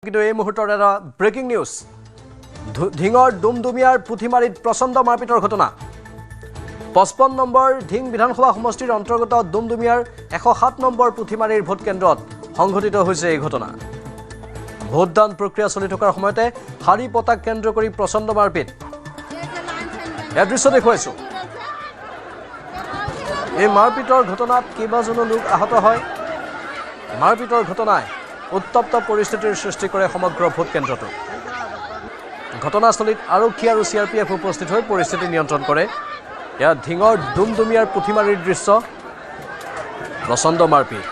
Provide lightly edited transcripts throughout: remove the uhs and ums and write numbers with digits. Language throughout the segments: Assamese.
কিন্তু এই মুহূৰ্তৰ এটা ব্ৰেকিং নিউজ ধিঙৰ ডুমডুমিয়াৰ পুথিমাৰীত প্ৰচণ্ড মাৰপিটৰ ঘটনা 55 নম্বৰ ধিং বিধানসভা সমষ্টিৰ অন্তৰ্গত ডুমডুমিয়াৰ 107 নম্বৰ পুথিমাৰীৰ ভোট কেন্দ্ৰত সংঘটিত হৈছে এই ঘটনা ভোটদান প্ৰক্ৰিয়া চলি থকাৰ সময়তে হাৰি পতাক কেন্দ্ৰ কৰি প্ৰচণ্ড মাৰপিট এই দৃশ্য দেখুৱাইছো এই মাৰপিটৰ ঘটনাত কেইবাজনো লোক আহত হয় মাৰপিটৰ ঘটনায় উত্তপ্ত পৰিস্থিতিৰ সৃষ্টি কৰে সমগ্ৰ ভোট কেন্দ্ৰটো ঘটনাস্থলীত আৰক্ষী আৰু CRPF উপস্থিত হৈ পৰিস্থিতি নিয়ন্ত্ৰণ কৰে এয়া ধিঙৰ ডুমডুমিয়াৰ পুথিমাৰীৰ দৃশ্য প্ৰচণ্ড মাৰপিট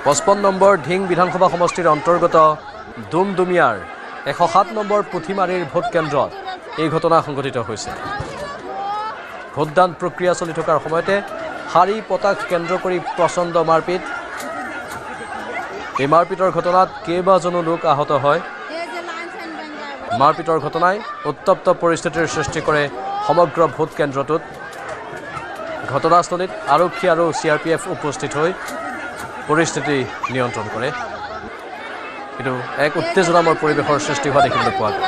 55 নম্বৰ ধিং বিধানসভা সমষ্টিৰ অন্তৰ্গত ডুমডুমিয়াৰ 107 নম্বৰ পুথিমাৰীৰ ভোট কেন্দ্ৰত এই ঘটনা সংঘটিত হৈছে ভোটদান প্ৰক্ৰিয়া চলি থকাৰ সময়তে হাৰি পতাক কেন্দ্ৰ কৰি প্ৰচণ্ড মাৰপিট এই মাৰপিটৰ ঘটনাত কেইবাজনো লোক আহত হয় মাৰপিটৰ ঘটনাই উত্তপ্ত পৰিস্থিতিৰ সৃষ্টি কৰে সমগ্ৰ ভোট কেন্দ্ৰটোত ঘটনাস্থলীত আৰক্ষী আৰু CRPF উপস্থিত হৈ পৰিস্থিতি নিয়ন্ত্ৰণ কৰে কিন্তু এক উত্তেজনাময় পৰিৱেশৰ সৃষ্টি হোৱা দেখিবলৈ পোৱা গ'ল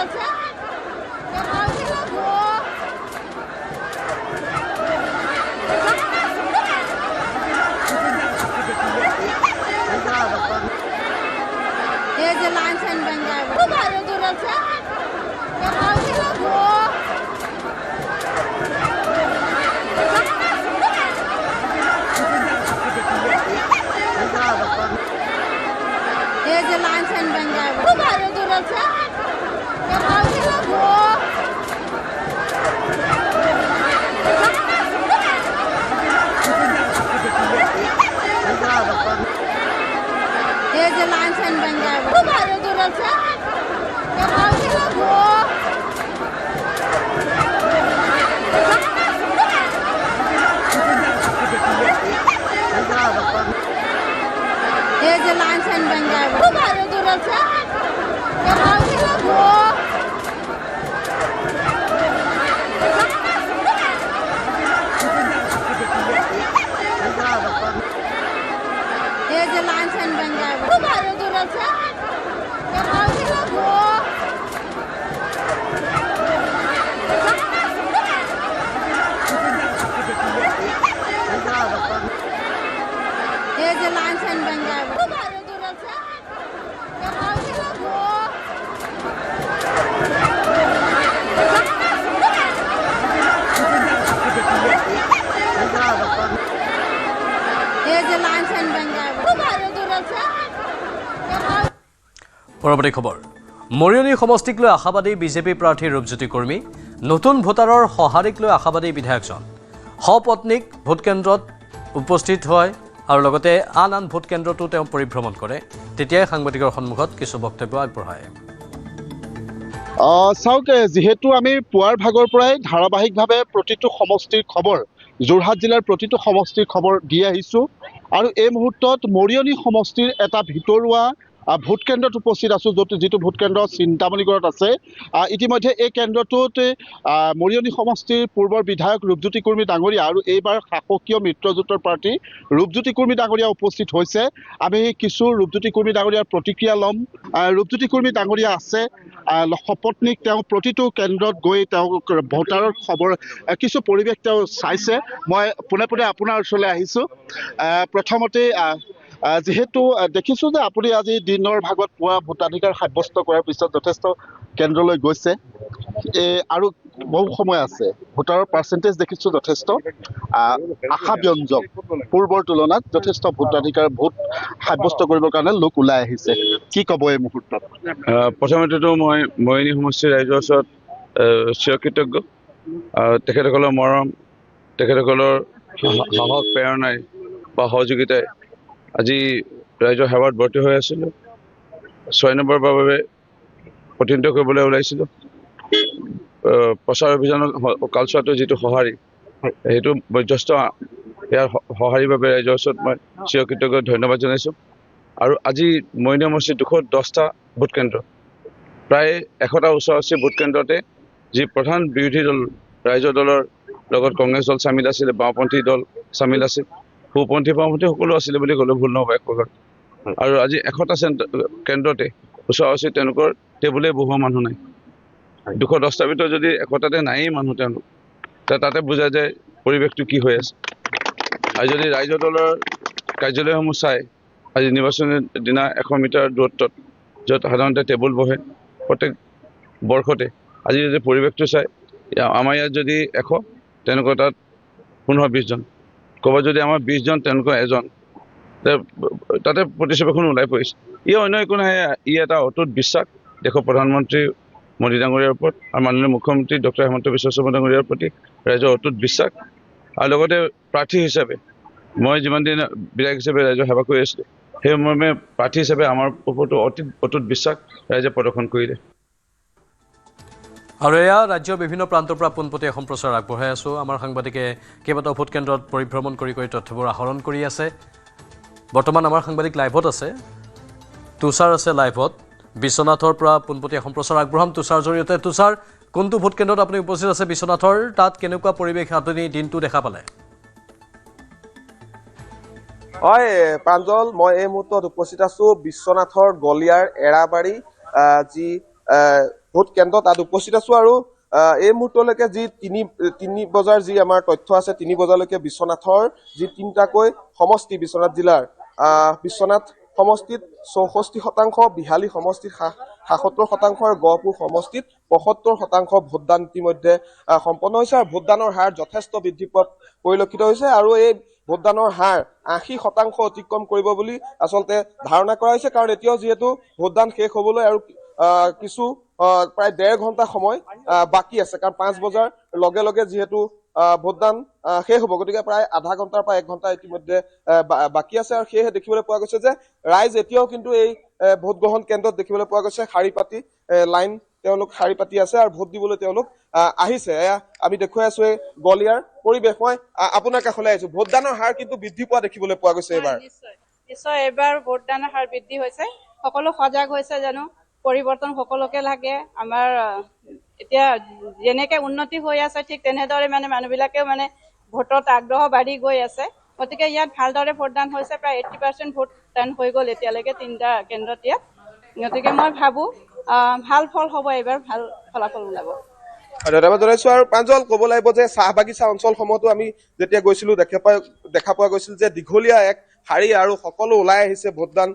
পৰৱৰ্তী খবৰ মৰিয়নি সমষ্টিক লৈ আশাবাদী বিজেপি প্ৰাৰ্থী ৰূপজ্যোতি কৰ্মী নতুন ভোটাৰৰ সঁহাৰিক লৈ আশাবাদী বিধায়কজন সপত্নীক ভোট কেন্দ্ৰত উপস্থিত হয় আৰু লগতে আন ভোট কেন্দ্ৰটো তেওঁ পৰিভ্ৰমণ কৰে তেতিয়াই সাংবাদিকৰ সন্মুখত কিছু বক্তব্য আগবঢ়ায় চাওক যেহেতু আমি পুৱাৰ ভাগৰ পৰাই ধাৰাবাহিকভাৱে প্ৰতিটো সমষ্টিৰ খবৰ যোৰহাট জিলাৰ প্ৰতিটো সমষ্টিৰ খবৰ দি আহিছোঁ আৰু এই মুহূৰ্তত মৰিয়নি সমষ্টিৰ এটা ভিতৰুৱা ভোট কেন্দ্ৰত উপস্থিত আছোঁ যিটো ভোট কেন্দ্ৰ চিন্তামণিগড়ত আছে ইতিমধ্যে এই কেন্দ্ৰটোত মৰিয়নি সমষ্টিৰ পূৰ্বৰ বিধায়ক ৰূপজ্যোতি কৰ্মী ডাঙৰীয়া আৰু এইবাৰ শাসকীয় মিত্ৰজোঁটৰ প্ৰাৰ্থী ৰূপজ্যোতি কৰ্মী ডাঙৰীয়া উপস্থিত হৈছে আমি কিছু ৰূপজ্যোতি কৰ্মী ডাঙৰীয়াৰ প্ৰতিক্ৰিয়া ল'ম ৰূপজ্যোতি কৰ্মী ডাঙৰীয়া আছে সপত্নীক তেওঁ প্ৰতিটো কেন্দ্ৰত গৈ তেওঁ ভোটাৰৰ খবৰ কিছু পৰিৱেশ তেওঁ চাইছে মই পোনে পোনে আপোনাৰ ওচৰলৈ আহিছোঁ প্ৰথমতে যেহেতু দেখিছোঁ যে আপুনি আজি দিনৰ ভাগত পুৱা ভোটাধিকাৰ সাব্যস্ত কৰাৰ পিছত যথেষ্ট কেন্দ্ৰলৈ গৈছে আৰু বহু সময় আছে ভোটাৰৰ পাৰ্চেণ্টেজ দেখিছোঁ যথেষ্ট আশাব্যঞ্জক পূৰ্বৰ তুলনাত যথেষ্ট ভোটাধিকাৰ ভোট সাব্যস্ত কৰিবৰ কাৰণে লোক ওলাই আহিছে কি ক'ব এই মুহূৰ্তত প্ৰথমতেতো মই মৰিয়নি সমষ্টিৰ ৰাইজৰ ওচৰত চিৰকৃতজ্ঞ তেখেতসকলৰ মৰম তেখেতসকলৰ সাহস প্ৰেৰণাই বা সহযোগিতাই আজি ৰাইজৰ সেৱাত ব্ৰতী হৈ আছিলোঁ 6 নম্বৰৰ বাবে প্ৰতিনিধিত্ব কৰিবলৈ ওলাইছিলোঁ প্ৰচাৰ অভিযানৰ কালচোৱাটো যিটো সঁহাৰি সেইটো বয়োজ্যেষ্ঠ ইয়াৰ সঁহাৰিৰ বাবে ৰাইজৰ ওচৰত মই চিৰকৃতজ্ঞ ধন্যবাদ জনাইছোঁ আৰু আজি মৰিয়নি সমষ্টিৰ 210টা ভোট কেন্দ্ৰ প্ৰায় 100টা ওচৰা-ওচৰি ভোট কেন্দ্ৰতে যি প্ৰধান বিৰোধী দল ৰাইজৰ দলৰ লগত কংগ্ৰেছ দল চামিল আছিলে বাওঁপন্থী দল চামিল আছিল সুপন্থী বাওঁপন্থী সকলো আছিলে বুলি ক'লেও ভুল নহ'ব এক প্ৰকাৰ আৰু আজি 100টা কেন্দ্ৰতে ওচৰা-ওচৰি তেওঁলোকৰ টেবুলে বহোৱা মানুহ নাই। 210টাৰ ভিতৰত যদি 100টাতে নায়েই মানুহ তেওঁলোক, তাতে বুজা যায় পৰিৱেশটো কি হৈ আছে। আৰু যদি ৰাইজৰ দলৰ কাৰ্যালয়সমূহ চাই, আজি নিৰ্বাচনৰ দিনা 100 মিটাৰ দূৰত্বত য'ত সাধাৰণতে টেবুল বহে প্ৰত্যেক বৰ্ষতে, আজি যদি পৰিৱেশটো চাই, আমাৰ ইয়াত যদি 100 তেনেকুৱা তাত 15-20 জন, ক'ৰবাত যদি আমাৰ 20 জন তেনেকুৱা এজন, তাতে প্ৰতিচ্ছবিখন ওলাই পৰিছে। ই অন্য একো নাই, ই এটা অটুট বিশ্বাস দেশৰ প্ৰধানমন্ত্ৰী মোদী ডাঙৰীয়াৰ ওপৰত আৰু মাননীয় মুখ্যমন্ত্ৰী ডক্টৰ হিমন্ত বিশ্ব শৰ্মা ডাঙৰীয়াৰ প্ৰতি ৰাইজৰ অটুট বিশ্বাস। আৰু লগতে প্ৰাৰ্থী হিচাপে মই যিমান দিন বিধায়ক হিচাপে ৰাইজৰ সেৱা কৰি আছিলোঁ, সেই মৰ্মে প্ৰাৰ্থী হিচাপে আমাৰ ওপৰতো অটুট বিশ্বাস ৰাইজে প্ৰদৰ্শন কৰিলে। আৰু এয়া ৰাজ্যৰ বিভিন্ন প্ৰান্তৰ পৰা পোনপটীয়া সম্প্ৰচাৰ আগবঢ়াই আছোঁ। আমাৰ সাংবাদিকে কেইবাটাও ভোটকেন্দ্ৰত পৰিভ্ৰমণ কৰি তথ্যবোৰ আহৰণ কৰি আছে। বৰ্তমান আমাৰ সাংবাদিক লাইভত আছে, তুষাৰ আছে লাইভত। বিশ্বনাথৰ পৰা পোনপটীয়া সম্প্ৰচাৰ আগবঢ়াম তুষাৰ জৰিয়তে। তুষাৰ, কোনটো ভোটকেন্দ্ৰত আপুনি উপস্থিত আছে বিশ্বনাথৰ? তাত কেনেকুৱা পৰিৱেশ আপুনি দিনটো দেখা পালে? হয় প্ৰাঞ্জল, মই এই মুহূৰ্তত উপস্থিত আছো বিশ্বনাথৰ গলিয়াৰ এৰাবাৰী যি ভোট কেন্দ্ৰ, তাত উপস্থিত আছো। আৰু এই মুহূৰ্তলৈকে যি তিনি বজাৰ যি আমাৰ তথ্য আছে, 3 বজালৈকে বিশ্বনাথৰ যি 3টাকৈ সমষ্টি বিশ্বনাথ জিলাৰ, বিশ্বনাথ সমষ্টিত 64%, বিহালী সমষ্টিত 77% আৰু গহপুৰ সমষ্টিত 75% ভোটদান ইতিমধ্যে সম্পন্ন হৈছে। আৰু ভোটদানৰ হাৰ যথেষ্ট বৃদ্ধি পোৱা পৰিলক্ষিত হৈছে। আৰু এই ভোটদানৰ হাৰ 80% অতিক্ৰম কৰিব বুলি আচলতে ধাৰণা কৰা হৈছে। কাৰণ এতিয়াও যিহেতু ভোটদান শেষ হ'বলৈ আৰু কিছু প্ৰায় 1.5 ঘণ্টা সময় বাকী আছে। কাৰণ 5 বজাৰ লগে লগে যিহেতু ভোটদান শেষ হ'ব, গতিকে প্ৰায় আধা ঘণ্টাৰ পৰা 1 ঘণ্টা ইতিমধ্যে বাকী আছে। আৰু সেয়েহে দেখিবলৈ পোৱা গৈছে যে ৰাইজ এতিয়াও কিন্তু এই ভোট গ্ৰহণ কেন্দ্ৰত দেখিবলৈ পোৱা গৈছে শাৰী পাতি তেওঁলোক শাৰী পাতি আছে আৰু ভোট দিবলৈ তেওঁলোক আহিছে। এয়া আমি দেখুৱাই আছো এই গলিয়াৰ পৰিৱেশ। মই আপোনাৰ কাষলৈ আহিছো, ভোটদানৰ হাৰ কিন্তু বৃদ্ধি পোৱা দেখিবলৈ পোৱা গৈছে এইবাৰ। নিশ্চয় এইবাৰ ভোটদানৰ হাৰ বৃদ্ধি হৈছে, সকলো সজাগ হৈছে জানো, পৰিৱৰ্তন সকলোকে লাগে। আমাৰ এতিয়া যেনেকে উন্নতি হৈ আছে ঠিক তেনেদৰে মানুহবিলাকেও ভোটত আগ্ৰহ বাঢ়ি গৈ আছে। গতিকে ইয়াত ভালদৰে ভোটদান হৈছে, প্ৰায় 80% ভোটদান হৈ গ'ল এতিয়ালৈকে 3টা কেন্দ্ৰত ইয়াত। গতিকে মই ভাবো ভাল ফল হ'ব, এইবাৰ ভাল ফলাফল ওলাব। ধন্যবাদ জনাইছো। আৰু প্ৰাঞ্জল, ক'ব লাগিব যে চাহ বাগিচা অঞ্চলসমূহতো আমি যেতিয়া গৈছিলো দেখা পোৱা গৈছিল যে দীঘলীয়া এক শাৰী আৰু সকলো ওলাই আহিছে ভোটদান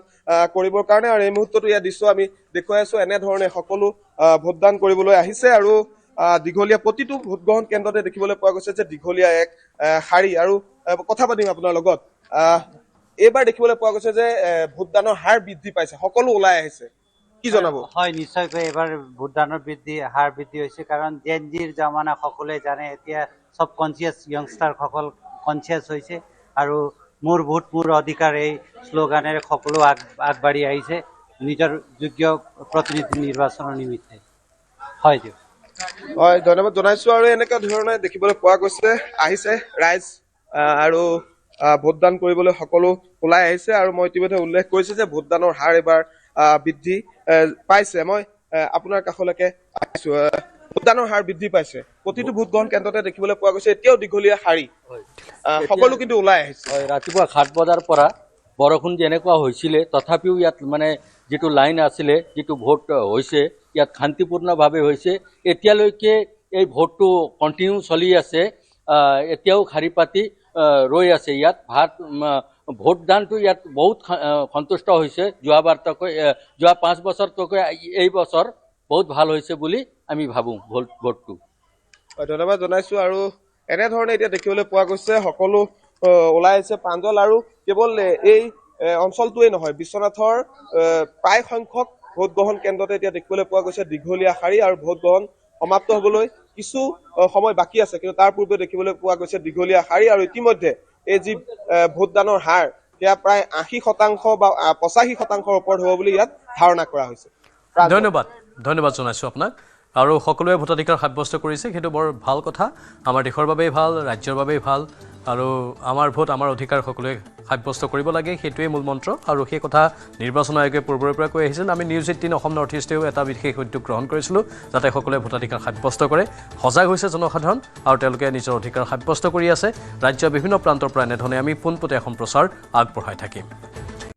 কৰিবৰ কাৰণে। আৰু এই মুহূৰ্ততো ইয়াৰ দৃশ্য আমি দেখুৱাই আছো, এনেধৰণে সকলো ভোটদান কৰিবলৈ আহিছে। আৰু দীঘলীয়া প্ৰতিটো ভোটগ্ৰহণ কেন্দ্ৰতে দেখিবলৈ পোৱা গৈছে যে দীঘলীয়া এক শাৰী। আৰু কথা পাতিম আপোনাৰ লগত, এইবাৰ দেখিবলৈ পোৱা গৈছে যে ভোটদানৰ হাৰ বৃদ্ধি পাইছে, সকলো ওলাই আহিছে, কি জনাব? হয়, নিশ্চয়কৈ এবাৰ ভোটদানৰ হাৰ বৃদ্ধি হৈছে। কাৰণ জেনজিৰ জামানা সকলোৱে জানে, এতিয়া চব কনচিয়াছ য়ংষ্টাৰসকল কনচিয়াছ হৈছে। আৰু মোৰ ভোট মোৰ অধিকাৰ এই শ্লোগানেৰে সকলো আগবাঢ়ি আহিছে নিজৰ যোগ্য প্ৰতিনিধি নিৰ্বাচনৰ নিমিত্তে। হয় দিয়ক। হয়, ধন্যবাদ জনাইছো। আৰু এনেকুৱা ধৰণে দেখিবলৈ পোৱা গৈছে আহিছে ৰাইজ আৰু ভোটদান কৰিবলৈ সকলো ওলাই আহিছে। আৰু মই ইতিমধ্যে উল্লেখ কৰিছো যে ভোটদানৰ হাৰ এইবাৰ বৃদ্ধি পাইছে। মই আপোনাৰ কাষলৈকে আহিছো, ভোটদানৰ হাৰ বৃদ্ধি পাইছে, প্ৰতিটো ভোটগ্ৰহণ কেন্দ্ৰতে দেখিবলৈ পোৱা গৈছে এতিয়াও দীঘলীয়া শাৰী, সকলো কিন্তু ওলাই আহিছে। ৰাতিপুৱা 7 বজাৰ পৰা বৰষুণ যেনেকুৱা হৈছিলে, তথাপিও ইয়াত যিটো লাইন আছিলে, যিটো ভোট হৈছে ইয়াত শান্তিপূৰ্ণভাৱে হৈছে। এতিয়ালৈকে এই ভোটটো কণ্টিনিউ চলি আছে, এতিয়াও শাৰী পাতি ৰৈ আছে ইয়াত। ভোটদানটো ইয়াত বহুত সন্তুষ্ট হৈছে। যোৱা 5 বছৰতকৈ এই বছৰ বহুত ভাল হৈছে বুলি আমি ভাবোঁ ভোটটো। ধন্যবাদ জনাইছো। আৰু এনেধৰণে এতিয়া দেখিবলৈ পোৱা গৈছে সকলো ওলাই আহিছে প্ৰাঞ্জল। আৰু কেৱল এই অঞ্চলটোৱেই নহয়, বিশ্বনাথৰ প্ৰায় সংখ্যক ভোটগ্ৰহণ কেন্দ্ৰতে এতিয়া দেখিবলৈ পোৱা গৈছে দীঘলীয়া শাৰী। আৰু ভোটগ্ৰহণ সমাপ্ত হ'বলৈ কিছু সময় বাকী আছে, কিন্তু তাৰ পূৰ্বে দেখিবলৈ পোৱা গৈছে দীঘলীয়া শাৰী। আৰু ইতিমধ্যে এই যি ভোটদানৰ হাৰ, সেয়া প্ৰায় 80% বা 85%ৰ ওপৰত হ'ব বুলি ইয়াত ধাৰণা কৰা হৈছে। ধন্যবাদ জনাইছোঁ আপোনাক। আৰু সকলোৱে ভোটাধিকাৰ সাব্যস্ত কৰিছে, সেইটো বৰ ভাল কথা। আমাৰ দেশৰ বাবেই ভাল, ৰাজ্যৰ বাবেই ভাল। আৰু আমাৰ ভোট আমাৰ অধিকাৰ সকলোৱে সাব্যস্ত কৰিব লাগে, সেইটোৱেই মূল মন্ত্ৰ। আৰু সেই কথা নিৰ্বাচন আয়োগে পূৰ্বৰে পৰা কৈ আহিছিল। আমি নিউজ 18 অসম নৰ্থ ইষ্টেও এটা বিশেষ উদ্যোগ গ্ৰহণ কৰিছিলোঁ, যাতে সকলোৱে ভোটাধিকাৰ সাব্যস্ত কৰে। সজাগ হৈছে জনসাধাৰণ আৰু তেওঁলোকে নিজৰ অধিকাৰ সাব্যস্ত কৰি আছে। ৰাজ্যৰ বিভিন্ন প্ৰান্তৰ পৰা এনেধৰণে আমি পোনপটীয়া সম্প্ৰচাৰ আগবঢ়াই থাকিম।